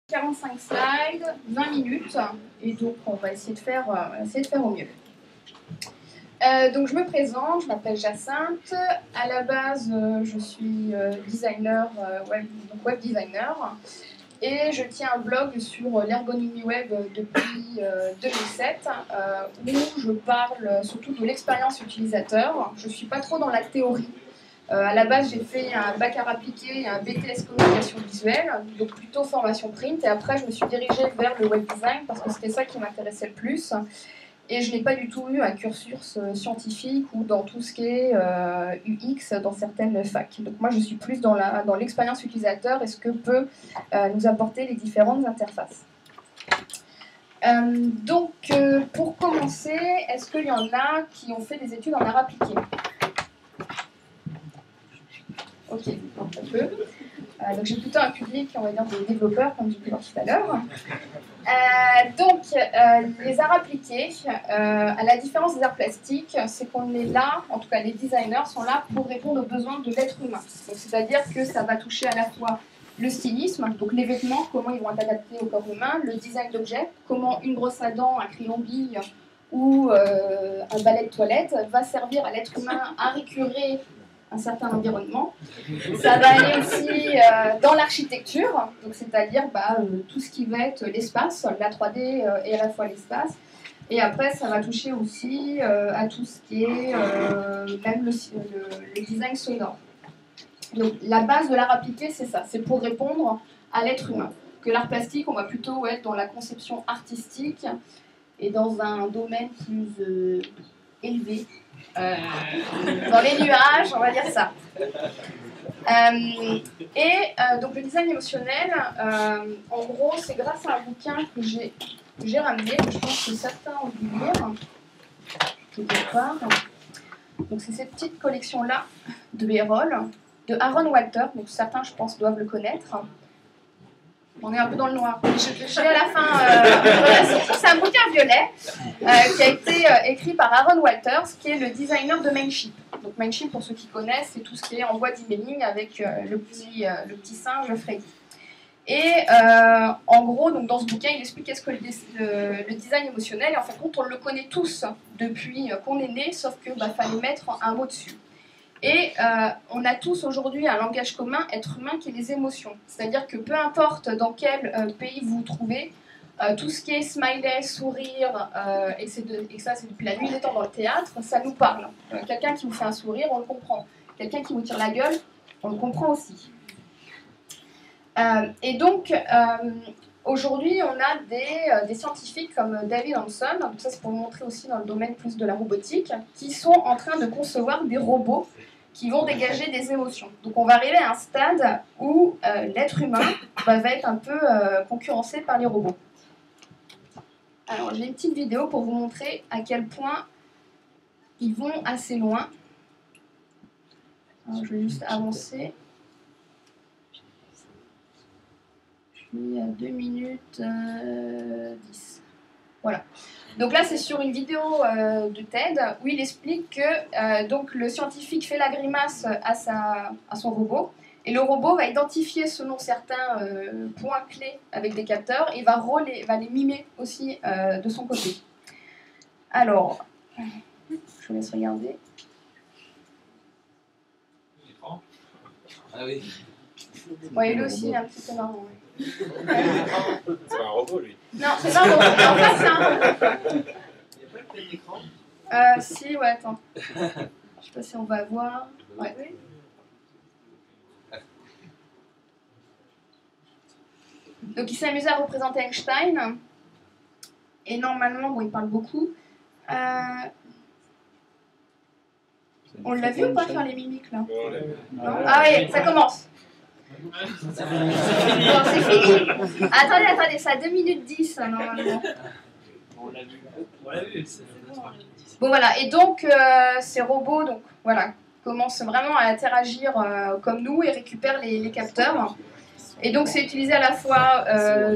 45 slides, 20 minutes, et donc on va essayer de faire au mieux. Donc je me présente, je m'appelle Jacinthe. À la base, je suis designer, web designer, et je tiens un blog sur l'ergonomie web depuis 2007, où je parle surtout de l'expérience utilisateur. Je ne suis pas trop dans la théorie. À la base, j'ai fait un bac art appliqué et un BTS communication visuelle, donc plutôt formation print. Et après, je me suis dirigée vers le web design parce que c'était ça qui m'intéressait le plus. Et je n'ai pas du tout eu un cursus scientifique ou dans tout ce qui est UX dans certaines facs. Donc moi, je suis plus dans l'expérience utilisateur et ce que peut nous apporter les différentes interfaces. Pour commencer, est-ce qu'il y en a qui ont fait des études en art appliqué ? Ok, un peu. Donc j'ai plutôt un public, on va dire, de développeurs, comme j'ai pu voir tout à l'heure. Les arts appliqués, à la différence des arts plastiques, c'est qu'on est là, en tout cas les designers sont là pour répondre aux besoins de l'être humain. C'est-à-dire que ça va toucher à la fois le stylisme, donc les vêtements, comment ils vont être adaptés au corps humain, le design d'objets, comment une brosse à dents, un crayon bille ou un balai de toilette va servir à l'être humain à récurer un certain environnement. Ça va aller aussi dans l'architecture, c'est-à-dire tout ce qui va être l'espace, la 3D et à la fois l'espace. Et après, ça va toucher aussi à tout ce qui est même le design sonore. Donc la base de l'art appliqué, c'est ça, c'est pour répondre à l'être humain. Que l'art plastique, on va plutôt être dans la conception artistique et dans un domaine plus élevé. Dans les nuages, on va dire ça. Donc le design émotionnel, en gros, c'est grâce à un bouquin que j'ai ramené, que je pense que certains ont dû lire, quelque part. Donc c'est cette petite collection-là de Erol, de Aaron Walter, donc certains, je pense, doivent le connaître. On est un peu dans le noir. J'ai à la fin... c'est un bouquin violet qui a été écrit par Aaron Walters, qui est le designer de Mailchimp. Donc Mailchimp, pour ceux qui connaissent, c'est tout ce qui est envoi d'emailing avec le petit singe Freddy. Et en gros, donc dans ce bouquin, il explique qu'est-ce que le design émotionnel. Et en fait, on le connaît tous depuis qu'on est né, sauf qu'il fallait mettre un mot dessus. Et on a tous aujourd'hui un langage commun, être humain, qui est les émotions. C'est-à-dire que peu importe dans quel pays vous vous trouvez, tout ce qui est smiley, sourire, et que ça c'est depuis la nuit des temps dans le théâtre, ça nous parle. Quelqu'un qui vous fait un sourire, on le comprend. Quelqu'un qui vous tire la gueule, on le comprend aussi. Aujourd'hui, on a des scientifiques comme David Hanson, donc ça c'est pour vous montrer aussi dans le domaine plus de la robotique, qui sont en train de concevoir des robots qui vont dégager des émotions. Donc on va arriver à un stade où l'être humain va être un peu concurrencé par les robots. Alors j'ai une petite vidéo pour vous montrer à quel point ils vont assez loin. Alors, je vais juste avancer. Je suis à 2 minutes 10. Voilà. Donc là, c'est sur une vidéo de TED où il explique que donc, le scientifique fait la grimace à son robot et le robot va identifier selon certains points clés avec des capteurs et va les mimer aussi de son côté. Alors, je vous laisse regarder. Ah oui. Ouais, lui aussi, il est un petit peu marrant. Ouais. C'est un robot, lui. Non, c'est pas un robot. En fait, c'est un robot. Il n'y a pas le plein écran? Si, ouais, attends. Je sais pas si on va voir. Ouais. Donc, il s'est amusé à représenter Einstein. Et normalement, bon, il parle beaucoup. On l'a vu ou pas faire les mimiques, là? Non. Ah oui, ça commence. Non, c'est fini. Attendez, c'est à 2 minutes 10 normalement. On l'a vu. Bon voilà, et donc ces robots commencent vraiment à interagir comme nous et récupèrent les capteurs. Et donc c'est utilisé à la fois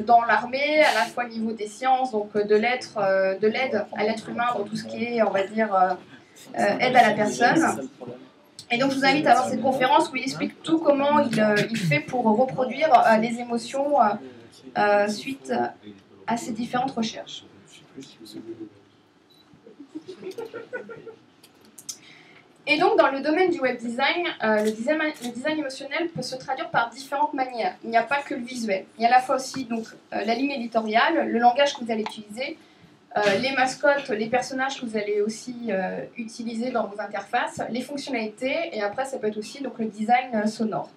dans l'armée, à la fois au niveau des sciences, donc de l'aide à l'être humain dans tout ce qui est, on va dire, aide à la personne. Et donc je vous invite à voir cette conférence où il explique tout comment il fait pour reproduire les émotions suite à ces différentes recherches. Et donc, dans le domaine du web design, le design émotionnel peut se traduire par différentes manières. Il n'y a pas que le visuel. Il y a à la fois aussi donc, la ligne éditoriale, le langage que vous allez utiliser, les mascottes, les personnages que vous allez aussi utiliser dans vos interfaces, les fonctionnalités, et après, ça peut être aussi donc, le design sonore.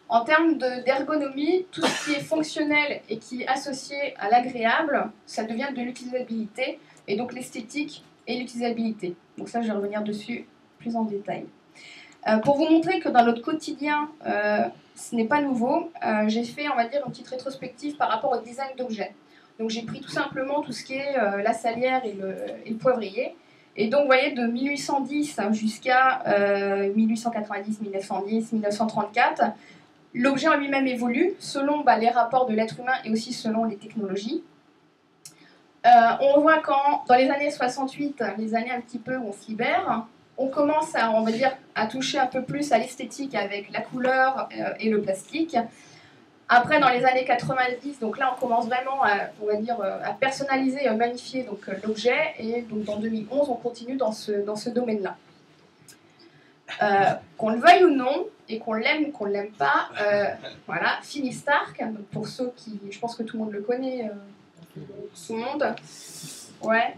En termes d'ergonomie, tout ce qui est fonctionnel et qui est associé à l'agréable, ça devient de l'utilisabilité, et donc l'esthétique et l'utilisabilité. Donc ça, je vais revenir dessus plus en détail. Pour vous montrer que dans notre quotidien, ce n'est pas nouveau, j'ai fait, on va dire, une petite rétrospective par rapport au design d'objets. Donc j'ai pris tout simplement tout ce qui est la salière et le poivrier. Et donc, vous voyez, de 1810 jusqu'à 1890, 1910, 1934, l'objet en lui-même évolue selon les rapports de l'être humain et aussi selon les technologies. On voit quand, dans les années 68, les années un petit peu où on se libère, on commence à, on va dire, à toucher un peu plus à l'esthétique avec la couleur et le plastique. Après, dans les années 90, donc là, on commence vraiment à, on va dire, à personnaliser, à magnifier donc, l'objet. Et donc, en 2011, on continue dans ce domaine-là. Qu'on le veuille ou non, et qu'on l'aime ou qu'on ne l'aime pas, voilà, Philippe Starck, donc pour ceux qui, je pense que tout le monde le connaît, tout le monde, ouais.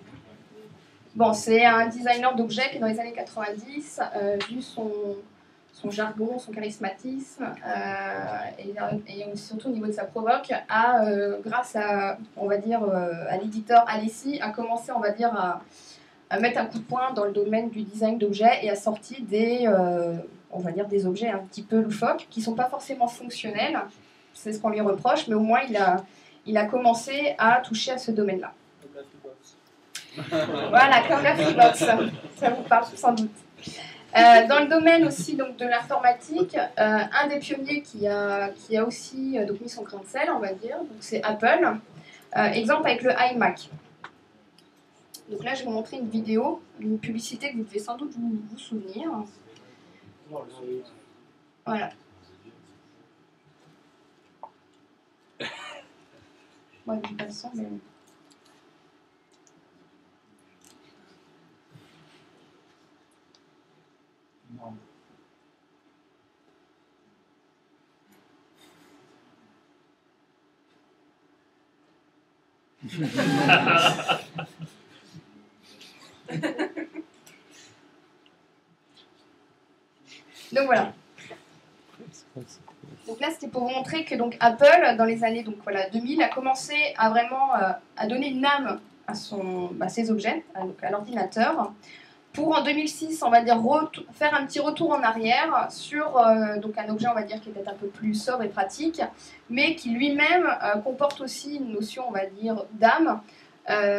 Bon, c'est un designer d'objets qui, dans les années 90, vu son jargon, son charismatisme, et surtout au niveau de sa provoque, a, grâce à, on va dire, à l'éditeur Alessi, a commencé, on va dire, à mettre un coup de poing dans le domaine du design d'objets et a sorti des, on va dire, des objets un petit peu loufoques, qui ne sont pas forcément fonctionnels, c'est ce qu'on lui reproche, mais au moins il a commencé à toucher à ce domaine-là. Voilà, comme la Freebox, ça vous parle sans doute. Dans le domaine aussi donc, de l'informatique, un des pionniers qui a aussi donc, mis son grain de sel, on va dire, c'est Apple. Exemple avec le iMac. Donc là, je vais vous montrer une vidéo, une publicité que vous devez sans doute vous souvenir. Voilà. Moi, je n'ai pas le son, mais... Non. Donc voilà. Donc là, c'était pour vous montrer que donc, Apple, dans les années donc, voilà, 2000, a commencé à vraiment à donner une âme à ses objets, à l'ordinateur, pour en 2006, on va dire, faire un petit retour en arrière sur donc un objet, on va dire, qui était un peu plus sobre et pratique, mais qui lui-même comporte aussi une notion, on va dire, d'âme.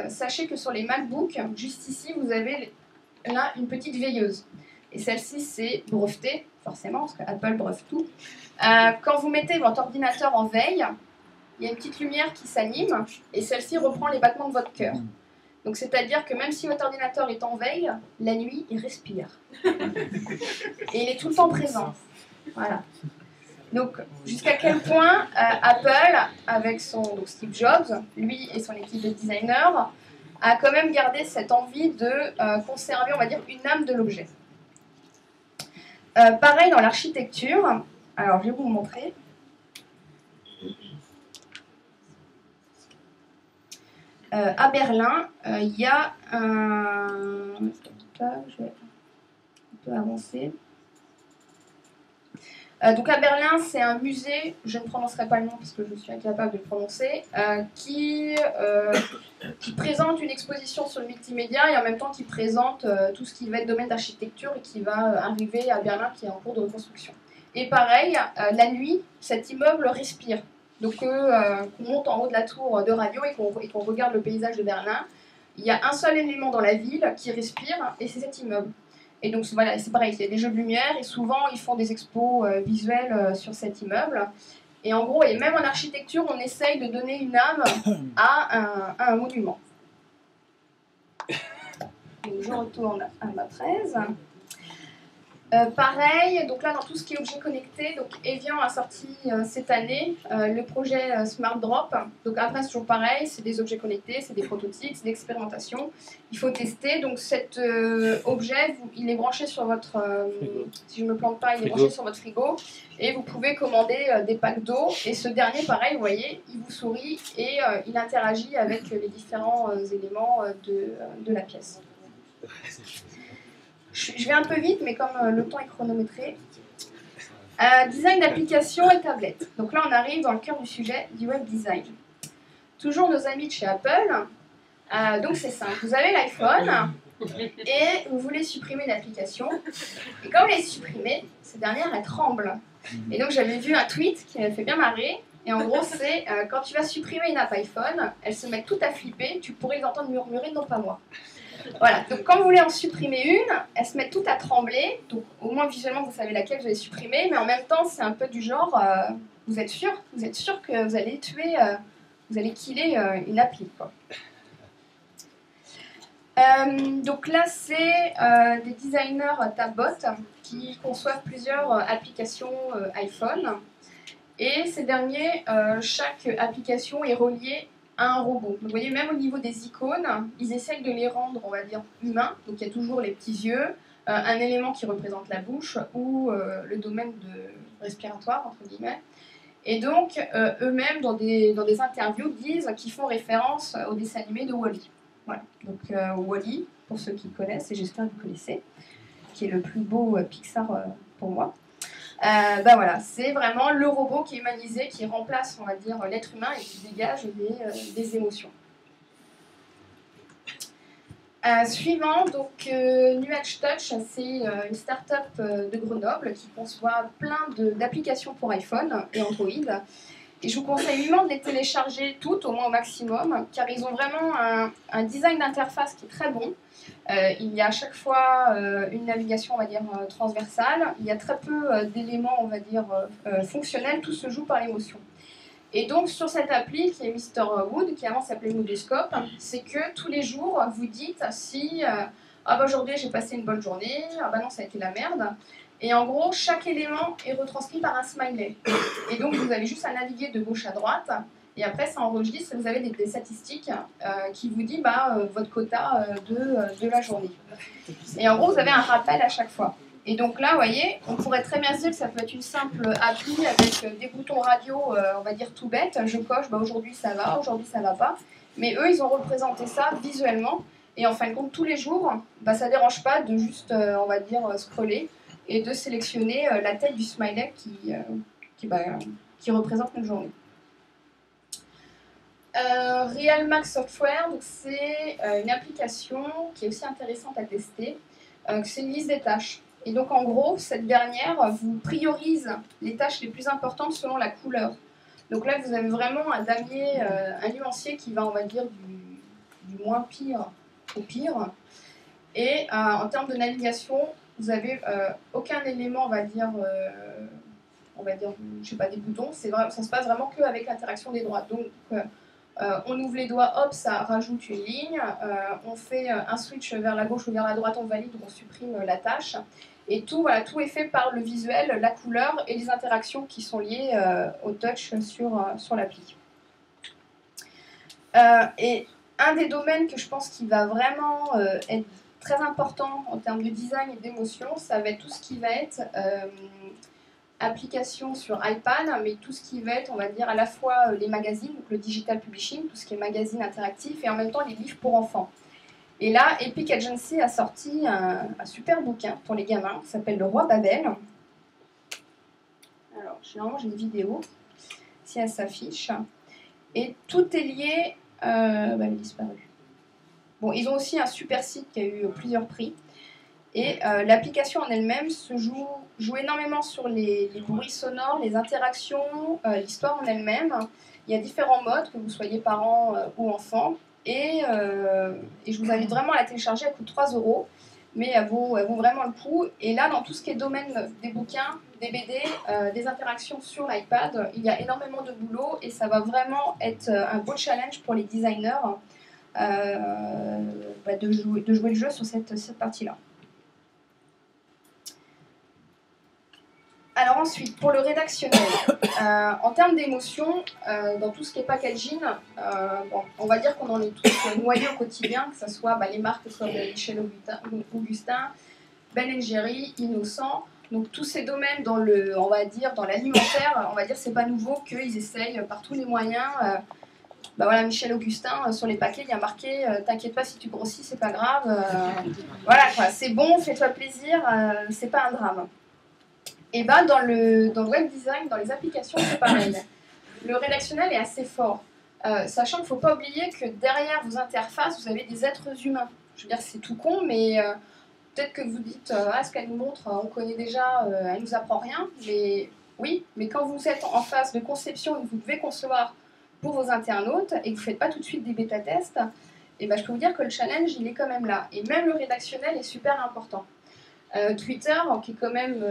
Sachez que sur les MacBooks, juste ici, vous avez là une petite veilleuse. Et celle-ci, c'est breveté, forcément, parce qu'Apple breve tout. Quand vous mettez votre ordinateur en veille, il y a une petite lumière qui s'anime, et celle-ci reprend les battements de votre cœur. Donc c'est-à-dire que même si votre ordinateur est en veille, la nuit, il respire. Et il est tout le temps présent. Voilà. Donc jusqu'à quel point Apple, avec donc Steve Jobs, lui et son équipe de designers, a quand même gardé cette envie de conserver, on va dire, une âme de l'objet. Pareil dans l'architecture. Alors je vais vous montrer. À Berlin, il y a un... Je vais un peu avancer. Donc à Berlin, c'est un musée, je ne prononcerai pas le nom parce que je suis incapable de le prononcer, qui présente une exposition sur le multimédia et en même temps qui présente tout ce qui va être domaine d'architecture et qui va arriver à Berlin qui est en cours de reconstruction. Et pareil, la nuit, cet immeuble respire. Donc qu'on monte en haut de la tour de radio et qu'on regarde le paysage de Berlin, il y a un seul élément dans la ville qui respire et c'est cet immeuble. Et donc voilà, c'est pareil, il y a des jeux de lumière et souvent ils font des expos visuelles sur cet immeuble. Et en gros, et même en architecture, on essaye de donner une âme à un monument. Donc je retourne à ma 13. Pareil, donc là dans tout ce qui est objet connecté, donc Evian a sorti cette année le projet Smart Drop. Donc après c'est toujours pareil, c'est des objets connectés, c'est des prototypes, c'est de l'expérimentation. Il faut tester. Donc cet objet, il est branché sur votre, si je ne me plante pas, il est branché sur votre frigo et vous pouvez commander des packs d'eau. Et ce dernier, pareil, vous voyez, il vous sourit et il interagit avec les différents éléments de la pièce. Je vais un peu vite, mais comme le temps est chronométré. Design d'application et tablette. Donc là, on arrive dans le cœur du sujet du web design. Toujours nos amis de chez Apple. Donc c'est simple. Vous avez l'iPhone et vous voulez supprimer une application. Et quand vous les supprimez, cette dernière, elle tremble. Et donc j'avais vu un tweet qui m'a fait bien marrer. Et en gros, c'est quand tu vas supprimer une app iPhone, elles se mettent toutes à flipper. Tu pourrais les entendre murmurer, non pas moi. Voilà, donc quand vous voulez en supprimer une, elles se mettent toutes à trembler, donc au moins visuellement vous savez laquelle vous allez supprimer, mais en même temps c'est un peu du genre, vous êtes sûr que vous allez tuer, vous allez killer une appli, quoi. Donc là c'est des designers tabbot qui conçoivent plusieurs applications iPhone, et ces derniers, chaque application est reliée à un robot. Donc, vous voyez, même au niveau des icônes, ils essayent de les rendre, on va dire, humains. Donc il y a toujours les petits yeux, un élément qui représente la bouche ou le domaine respiratoire, entre guillemets. Et donc, eux-mêmes, dans des interviews, disent qu'ils font référence au dessin animé de Wall-E. Voilà. Donc Wall-E, pour ceux qui connaissent, et j'espère que vous connaissez, qui est le plus beau Pixar pour moi. Voilà, c'est vraiment le robot qui est humanisé, qui remplace, on va dire, l'être humain et qui dégage des émotions. Suivant, donc Nuage Touch, c'est une start-up de Grenoble qui conçoit plein d'applications pour iPhone et Android. Et je vous conseille vivement de les télécharger toutes, au moins au maximum, car ils ont vraiment un design d'interface qui est très bon. Il y a à chaque fois une navigation, on va dire, transversale. Il y a très peu d'éléments, on va dire, fonctionnels. Tout se joue par l'émotion. Et donc, sur cette appli, qui est Mr. Wood, qui avant s'appelait Moodoscope, c'est que tous les jours, vous dites si ah bah aujourd'hui j'ai passé une bonne journée, ah bah non, ça a été la merde. Et en gros, chaque élément est retranscrit par un smiley. Et donc, vous avez juste à naviguer de gauche à droite. Et après, ça enregistre et vous avez des statistiques qui vous disent votre quota de la journée. Et en gros, vous avez un rappel à chaque fois. Et donc là, vous voyez, on pourrait très bien se dire que ça peut être une simple appli avec des boutons radio, on va dire tout bête. Je coche, aujourd'hui ça va, aujourd'hui ça va pas. Mais eux, ils ont représenté ça visuellement. Et en fin de compte, tous les jours, ça ne dérange pas de juste, on va dire, scroller et de sélectionner la tête du smiley qui représente notre journée. RealMax Software, c'est une application qui est aussi intéressante à tester. C'est une liste des tâches. Et donc en gros, cette dernière vous priorise les tâches les plus importantes selon la couleur. Donc là, vous avez vraiment un damier, un nuancier qui va, on va dire, du moins pire au pire. Et en termes de navigation, vous n'avez aucun élément, on va dire, je sais pas, des boutons. Ça se passe vraiment qu'avec l'interaction des doigts. Donc on ouvre les doigts, hop, ça rajoute une ligne. On fait un switch vers la gauche ou vers la droite, on valide ou on supprime la tâche. Et tout est fait par le visuel, la couleur et les interactions qui sont liées au touch sur l'appli. Et un des domaines que je pense qui va vraiment être très important en termes de design et d'émotion, ça va être tout ce qui va être application sur iPad, mais tout ce qui va être, on va dire, à la fois les magazines, donc le digital publishing, tout ce qui est magazine interactif, et en même temps les livres pour enfants. Et là, Epic Agency a sorti un super bouquin pour les gamins qui s'appelle Le Roi Babel. Alors, généralement, j'ai une vidéo, si elle s'affiche. Et tout est lié... elle est disparue. Bon, ils ont aussi un super site qui a eu plusieurs prix. Et l'application en elle-même joue énormément sur les bruits sonores, les interactions, l'histoire en elle-même. Il y a différents modes, que vous soyez parent ou enfant. Et je vous invite vraiment à la télécharger, elle coûte 3 €, mais elle vaut vraiment le coup. Et là, dans tout ce qui est domaine des bouquins, des BD, des interactions sur l'iPad, il y a énormément de boulot et ça va vraiment être un beau challenge pour les designers de jouer le jeu sur cette partie-là. Alors ensuite, pour le rédactionnel, en termes d'émotion, dans tout ce qui est packaging, bon, on va dire qu'on en est tous noyés au quotidien, que ce soit les marques comme Michel Augustin, Ben & Jerry, Innocent. Donc tous ces domaines dans le, on va dire dans l'alimentaire, on va dire c'est pas nouveau qu'ils essayent par tous les moyens. Voilà, Michel Augustin, sur les paquets, il y a marqué t'inquiète pas si tu grossis, c'est pas grave. Voilà quoi, c'est bon, fais-toi plaisir, c'est pas un drame. Et dans le web design, dans les applications, c'est pareil. Le rédactionnel est assez fort, sachant qu'il ne faut pas oublier que derrière vos interfaces, vous avez des êtres humains. Je veux dire, c'est tout con, mais peut-être que vous dites ce qu'elle nous montre, on connaît déjà, elle nous apprend rien. Mais oui, mais quand vous êtes en phase de conception et que vous devez concevoir pour vos internautes et que vous ne faites pas tout de suite des bêta-tests, et je peux vous dire que le challenge, il est quand même là. Et même le rédactionnel est super important. Twitter, qui est quand même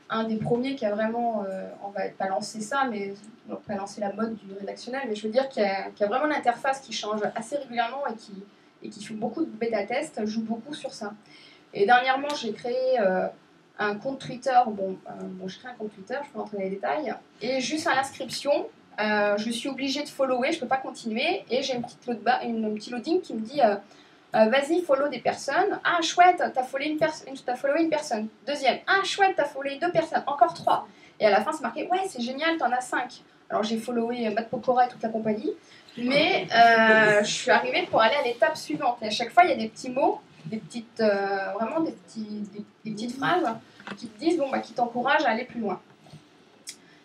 un des premiers qui a vraiment, on va pas lancer ça, mais on va pas lancer la mode du rédactionnel, mais je veux dire qu'il y a vraiment l'interface qui change assez régulièrement et qui fait beaucoup de bêta-tests, joue beaucoup sur ça. Et dernièrement, j'ai créé un compte Twitter, je crée un compte Twitter, je peux rentrer dans les détails, et juste à l'inscription, je suis obligée de follower, je peux pas continuer, et j'ai un petit loading qui me dit vas-y, follow des personnes. Ah, chouette, t'as followé une personne. Deuxième. Ah, chouette, t'as followé 2 personnes. Encore 3. Et à la fin, c'est marqué ouais, c'est génial, t'en as 5. Alors j'ai followé Matt Pokora et toute la compagnie, mais je suis arrivée pour aller à l'étape suivante. Et à chaque fois, il y a des petits mots, des petites, vraiment des petites phrases qui te disent qui t'encouragent à aller plus loin.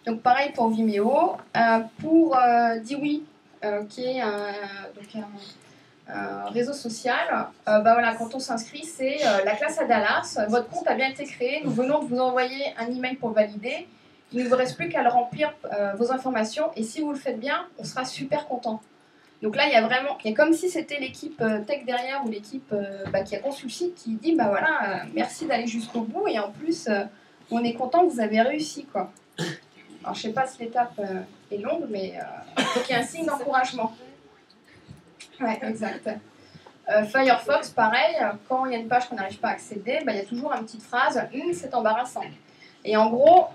Donc pareil pour Vimeo, pour Diwi, qui est un réseau social, voilà, quand on s'inscrit, c'est la classe à Dallas, votre compte a bien été créé, nous venons de vous envoyer un email pour valider, il ne vous reste plus qu'à le remplir vos informations, et si vous le faites bien, on sera super content. Donc là, il y a comme si c'était l'équipe tech derrière ou l'équipe qui a conçu le site qui dit voilà, merci d'aller jusqu'au bout, et en plus, on est content que vous avez réussi, quoi. Alors je sais pas si l'étape est longue, mais donc il y a un signe d'encouragement. Ouais, exact. Firefox, pareil, quand il y a une page qu'on n'arrive pas à accéder, il y a toujours une petite phrase « c'est embarrassant ». Et en gros,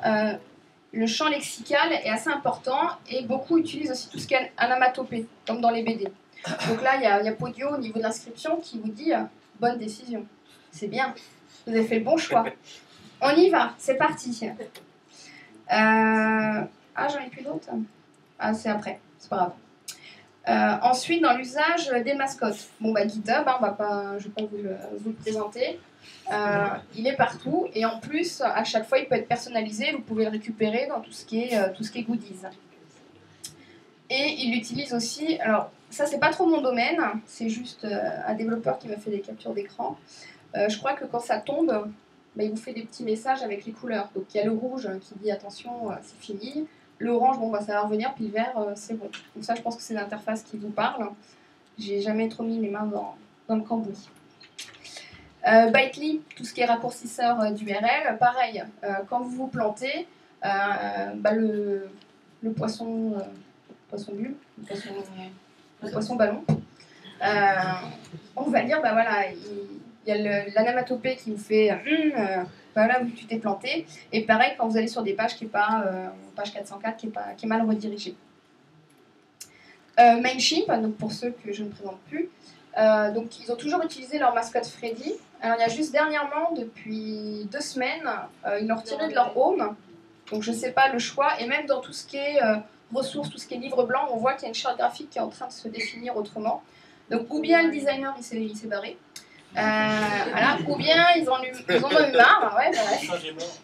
le champ lexical est assez important et beaucoup utilisent aussi tout ce qui est anamatopée, comme dans les BD. Donc là, il y a Podio au niveau de l'inscription qui vous dit « bonne décision ». C'est bien, vous avez fait le bon choix. On y va, c'est parti. J'en ai plus d'autres. Ah, c'est après, c'est pas grave. Ensuite, dans l'usage des mascottes. GitHub, je ne vais pas vous le présenter. Il est partout et en plus, à chaque fois, il peut être personnalisé. Vous pouvez le récupérer dans tout ce qui est goodies. Et il l'utilise aussi. Alors, ça, c'est pas trop mon domaine. C'est juste un développeur qui m'a fait des captures d'écran. Je crois que quand ça tombe, il vous fait des petits messages avec les couleurs. Donc, il y a le rouge qui dit attention, c'est fini. L'orange, ça va revenir, puis le vert, c'est bon. Donc ça, je pense que c'est l'interface qui vous parle. J'ai jamais trop mis mes mains dans le cambouis. Bitely, tout ce qui est raccourcisseur d'URL, pareil, quand vous vous plantez, le poisson bulle, le poisson ballon, on va dire, il y a l'anamatopée qui vous fait voilà où tu t'es planté. Et pareil, quand vous allez sur des pages qui n'est pas page 404, qui est mal redirigée. Mailchimp, donc pour ceux que je ne présente plus, donc ils ont toujours utilisé leur mascotte Freddy. Alors il y a juste dernièrement, depuis 2 semaines, ils l'ont retiré de leur home. Donc je ne sais pas le choix. Et même dans tout ce qui est ressources, tout ce qui est livre blanc, on voit qu'il y a une charte graphique qui est en train de se définir autrement. Donc ou bien le designer il s'est barré. Voilà, ou bien ils en ont eu marre. Ouais,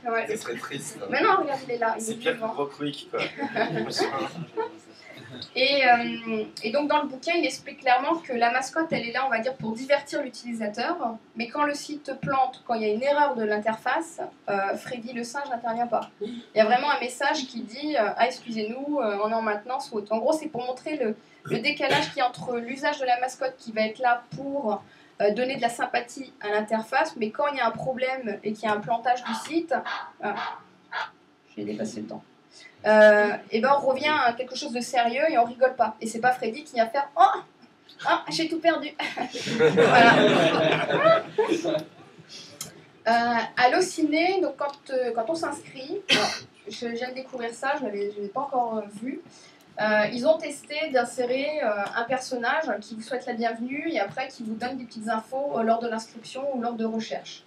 ouais. Ça serait triste. Mais non, regarde, il est là. C'est pire que Rockwick, quoi. Et donc dans le bouquin, il explique clairement que la mascotte, elle est là, on va dire, pour divertir l'utilisateur. Mais quand le site plante, quand il y a une erreur de l'interface, Freddy le singe n'intervient pas. Il y a vraiment un message qui dit ah, excusez-nous, on est en maintenance ou autre. En gros, c'est pour montrer le décalage qu'il y a entre l'usage de la mascotte qui va être là pour donner de la sympathie à l'interface, mais quand il y a un problème et qu'il y a un plantage du site, j'ai dépassé le temps, on revient à quelque chose de sérieux et on rigole pas. Et c'est pas Freddy qui vient faire oh j'ai tout perdu. Voilà. Allociné, donc quand on s'inscrit, je viens de découvrir ça, je ne l'ai pas encore vu. Ils ont testé d'insérer un personnage qui vous souhaite la bienvenue et après qui vous donne des petites infos lors de l'inscription ou lors de recherche.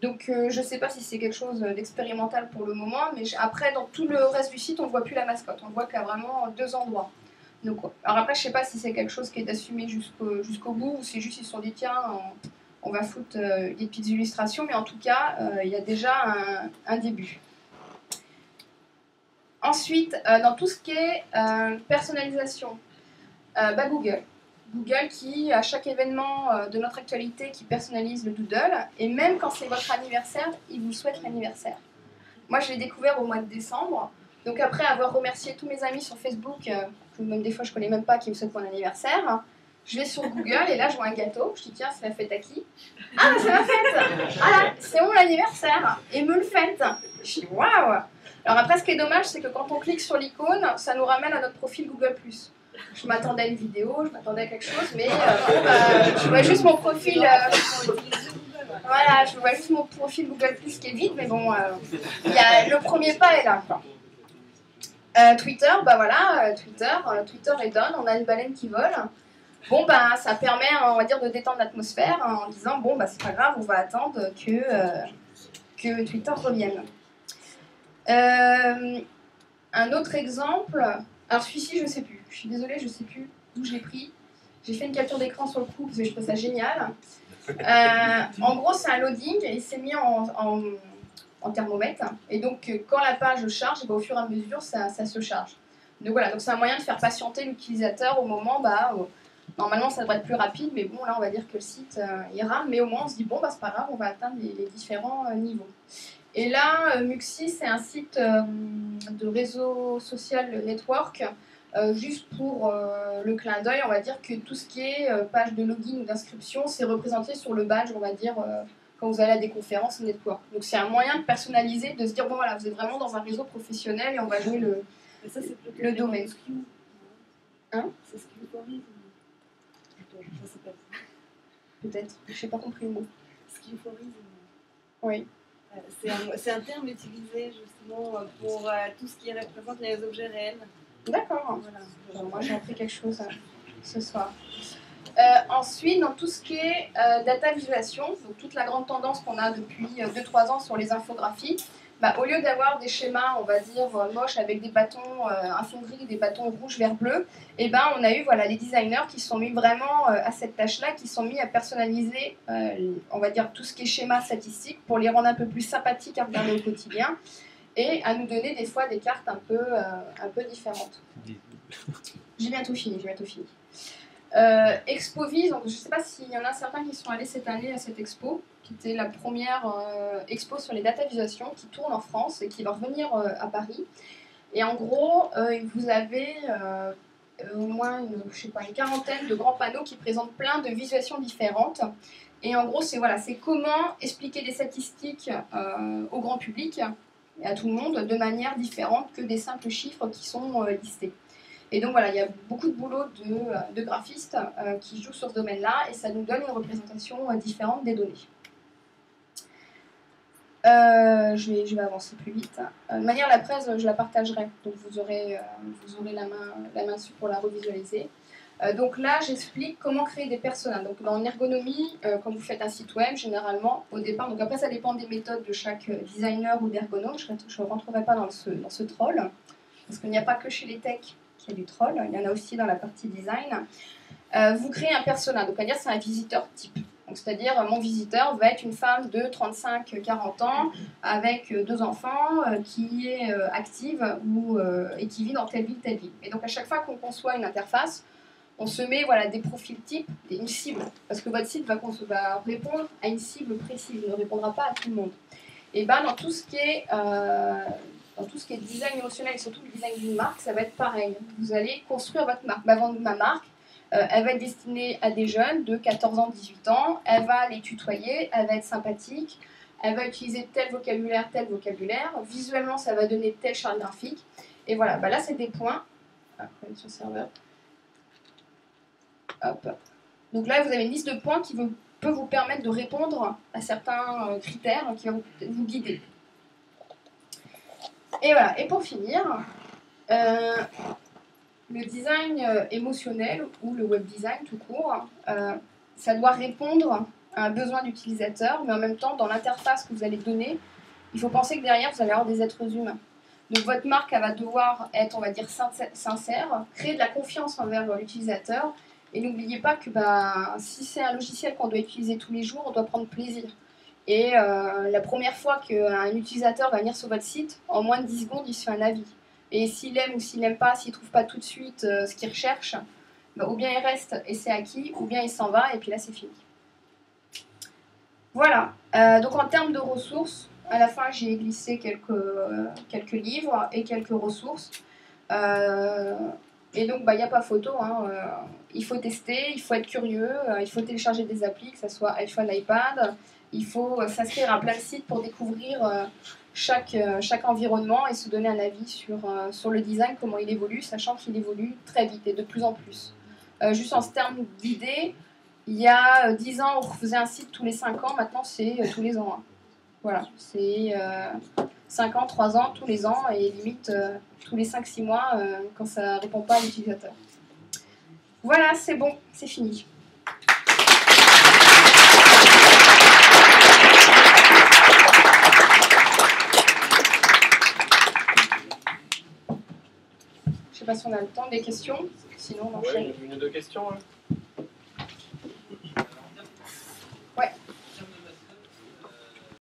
Donc je ne sais pas si c'est quelque chose d'expérimental pour le moment, mais après dans tout le reste du site on ne voit plus la mascotte, on voit qu'il y a vraiment 2 endroits. Donc, alors après je ne sais pas si c'est quelque chose qui est assumé jusqu'au bout ou c'est juste ils se sont dit tiens on va foutre des petites illustrations, mais en tout cas il y a déjà un début. Ensuite, dans tout ce qui est personnalisation, Google. Google qui, à chaque événement de notre actualité, qui personnalise le doodle, et même quand c'est votre anniversaire, il vous souhaite l'anniversaire. Moi, je l'ai découvert au mois de décembre, donc après avoir remercié tous mes amis sur Facebook, que même des fois je ne connais même pas, qui me souhaitent mon anniversaire, je vais sur Google et là je vois un gâteau, je dis tiens, c'est la fête à qui? Ah, c'est ma fête! Ah là, c'est mon anniversaire! Et me le faites! Je dis waouh! Alors après, ce qui est dommage, c'est que quand on clique sur l'icône, ça nous ramène à notre profil Google+. Je m'attendais à une vidéo, je m'attendais à quelque chose, mais je vois juste mon profil. Voilà, je vois juste mon profil Google+ qui est vide, mais bon, le premier pas est là. Twitter, bah voilà, Twitter est done, on a une baleine qui vole. Bon, bah ça permet, on va dire, de détendre l'atmosphère en disant bon, bah c'est pas grave, on va attendre que Twitter revienne. Un autre exemple, alors celui-ci je ne sais plus, je suis désolée, je ne sais plus d'où je l'ai pris. J'ai fait une capture d'écran sur le coup parce que je trouve ça génial. En gros c'est un loading et il s'est mis en thermomètre. Et donc quand la page charge, au fur et à mesure ça se charge. Donc voilà, donc c'est un moyen de faire patienter l'utilisateur au moment, normalement ça devrait être plus rapide, mais bon là on va dire que le site il rame, mais au moins on se dit bon bah c'est pas grave, on va atteindre les différents niveaux. Et là, Muxi, c'est un site de réseau social network, juste pour le clin d'œil, on va dire que tout ce qui est page de login ou d'inscription, c'est représenté sur le badge, on va dire, quand vous allez à des conférences network. Donc c'est un moyen de personnaliser, de se dire, bon voilà, vous êtes vraiment dans un réseau professionnel et on va jouer le domaine. Hein? C'est Skillforism. Je sais pas. Peut-être, je n'ai pas compris le mot. Skillforism. Oui. C'est un terme utilisé justement pour tout ce qui représente les objets réels. D'accord. Voilà. Alors, moi j'ai appris quelque chose ce soir. Ensuite, dans tout ce qui est data visualisation, donc toute la grande tendance qu'on a depuis 2-3 ans sur les infographies, au lieu d'avoir des schémas, on va dire, moches avec des bâtons, un fond gris, des bâtons rouge, vert, bleu, on a eu les designers qui sont mis vraiment à cette tâche-là, qui sont mis à personnaliser, on va dire, tout ce qui est schéma statistique pour les rendre un peu plus sympathiques à regarder au quotidien et à nous donner des fois des cartes un peu différentes. J'ai bientôt fini. ExpoVis, donc je ne sais pas s'il y en a certains qui sont allés cette année à cette expo, qui était la première expo sur les data visualisation qui tourne en France et qui va revenir à Paris. Et en gros, vous avez au moins une quarantaine de grands panneaux qui présentent plein de visualisations différentes. Et en gros, c'est comment expliquer des statistiques au grand public et à tout le monde de manière différente que des simples chiffres qui sont listés. Et donc voilà, il y a beaucoup de boulot de graphistes qui jouent sur ce domaine-là et ça nous donne une représentation différente des données. Je vais avancer plus vite. De manière, la presse, je la partagerai, donc vous aurez la main dessus pour la revisualiser. Donc là, j'explique comment créer des personas. Donc en ergonomie, quand vous faites un site web, généralement, au départ, donc après ça dépend des méthodes de chaque designer ou d'ergonome, je ne rentrerai pas dans ce troll, parce qu'il n'y a pas que chez les techs qu'il y a du troll, il y en a aussi dans la partie design. Vous créez un persona, donc c'est-à-dire c'est un visiteur type. C'est-à-dire mon visiteur va être une femme de 35-40 ans avec 2 enfants qui est active et qui vit dans telle ville. Et donc à chaque fois qu'on conçoit une interface, on se met des profils types, une cible, parce que votre site va répondre à une cible précise, il ne répondra pas à tout le monde. Et dans tout ce qui est design émotionnel et surtout le design d'une marque, ça va être pareil. Vous allez construire votre marque. Ma marque, elle va être destinée à des jeunes de 14 ans, 18 ans. Elle va les tutoyer, elle va être sympathique. Elle va utiliser tel vocabulaire. Visuellement, ça va donner telle charte graphique. Et voilà, là, c'est des points. Connexion serveur. Hop. Donc là, vous avez une liste de points qui vous peut vous permettre de répondre à certains critères qui vont vous guider. Et voilà, et pour finir, le design émotionnel ou le web design tout court, ça doit répondre à un besoin d'utilisateur, mais en même temps, dans l'interface que vous allez donner, il faut penser que derrière, vous allez avoir des êtres humains. Donc votre marque, elle va devoir être, on va dire, sincère, créer de la confiance envers l'utilisateur, et n'oubliez pas que si c'est un logiciel qu'on doit utiliser tous les jours, on doit prendre plaisir. Et la première fois qu'un utilisateur va venir sur votre site, en moins de 10 secondes, il se fait un avis. Et s'il aime ou s'il n'aime pas, s'il ne trouve pas tout de suite ce qu'il recherche, ou bien il reste et c'est acquis, ou bien il s'en va et puis là c'est fini. Voilà, donc en termes de ressources, à la fin j'ai glissé quelques livres et quelques ressources. Et donc il n'y a pas photo, il faut tester, il faut être curieux, il faut télécharger des applis, que ce soit iPhone, iPad, il faut s'inscrire à plein de sites pour découvrir chaque environnement et se donner un avis sur le design, comment il évolue, sachant qu'il évolue très vite et de plus en plus. Juste en termes d'idées, il y a 10 ans, on refaisait un site tous les 5 ans, maintenant c'est tous les ans. Voilà, c'est 5 ans, 3 ans, tous les ans, et limite tous les 5-6 mois quand ça ne répond pas à l'utilisateur. Voilà, c'est bon, c'est fini. Je ne sais pas si on a le temps des questions, sinon on enchaîne. Ouais, une ou deux questions.